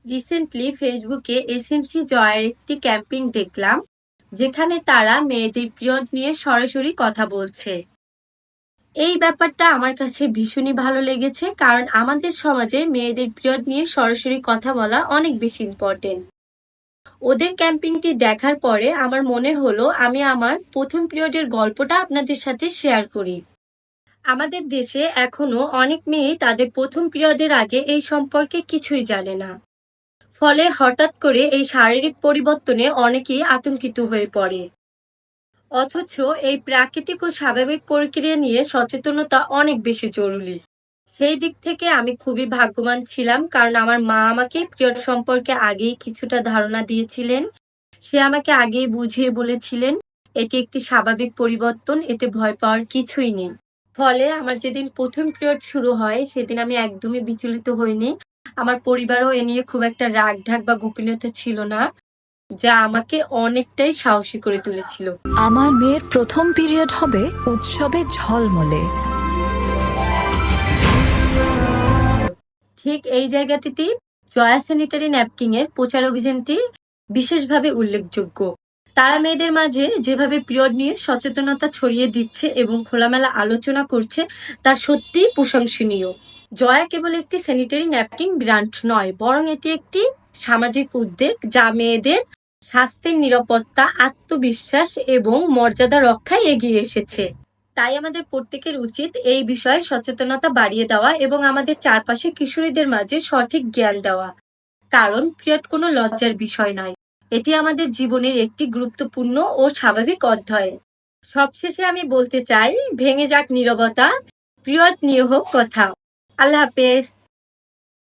Recently ফেসবুকে SMC জয়ের একটি ক্যাম্পেইন দেখলাম, যেখানে তারা মেয়েদের পিরিয়ড নিয়ে সরাসরি কথা বলছে। এই ব্যাপারটা আমার কাছে ভীষণই ভালো লেগেছে, কারণ আমাদের সমাজে মেয়েদের পিরিয়ড নিয়ে সরাসরি কথা বলা অনেক বেশি ইম্পর্টেন্ট। ওদের ক্যাম্পেইনটি দেখার পরে আমার মনে হলো আমি আমার প্রথম পিরিয়ডের গল্পটা আপনাদের সাথে শেয়ার করি। আমাদের দেশে এখনো অনেক মেয়ে তাদের প্রথম পিরিয়ডের আগে এই সম্পর্কে কিছুই জানে না। ফলে হঠাৎ করে এই শারীরিক পরিবর্তনে অনেকেই আতঙ্কিত হয়ে পড়ে। অথচ এই প্রাকৃতিক ও স্বাভাবিক প্রক্রিয়া নিয়ে সচেতনতা অনেক বেশি জরুরি। সেই দিক থেকে আমি খুবই ভাগ্যবান ছিলাম, কারণ আমার মা আমাকে পিরিয়ড সম্পর্কে আগেই কিছুটা ধারণা দিয়েছিলেন। সে আমাকে আগেই বুঝিয়ে বলেছিলেন এটি একটি স্বাভাবিক পরিবর্তন, এতে ভয় পাওয়ার কিছুই নেই। ফলে আমার যেদিন প্রথম পিরিয়ড শুরু হয় সেদিন আমি একদমই বিচলিত হইনি। আমার পরিবারও এ নিয়ে খুব একটা রাগ ঢাক বা গোপনীয়তা ছিল না, যা আমাকে অনেকটাই সাহসী করে তুলেছিল। আমার মেয়ের প্রথম পিরিয়ড হবে উৎসবে ঝলমলে। ঠিক এই জায়গাটিতেই জয়া স্যানিটারি ন্যাপকিন এর প্রচার অভিযানটি বিশেষভাবে উল্লেখযোগ্য। তারা মেয়েদের মাঝে যেভাবে পিরিয়ড নিয়ে সচেতনতা ছড়িয়ে দিচ্ছে এবং খোলামেলা আলোচনা করছে, তা সত্যিই প্রশংসনীয়। জয়া কেবল একটি স্যানিটারি ন্যাপকিন ব্র্যান্ড নয়, বরং এটি একটি সামাজিক উদ্যোগ যা মেয়েদের স্বাস্থ্যের নিরাপত্তা, আত্মবিশ্বাস এবং মর্যাদা রক্ষায় এগিয়ে এসেছে। তাই আমাদের প্রত্যেকের উচিত এই বিষয়ে সচেতনতা বাড়িয়ে দেওয়া এবং আমাদের চারপাশে কিশোরীদের মাঝে সঠিক জ্ঞান দেওয়া। কারণ পিরিয়ড কোনো লজ্জার বিষয় নয়, এটি আমাদের জীবনের একটি গুরুত্বপূর্ণ ও স্বাভাবিক অধ্যায়। সবশেষে আমি বলতে চাই, ভেঙে যাক নীরবতা, পিরিয়ড নিয়ে হোক কথা। আল্লাহ হাফেজ।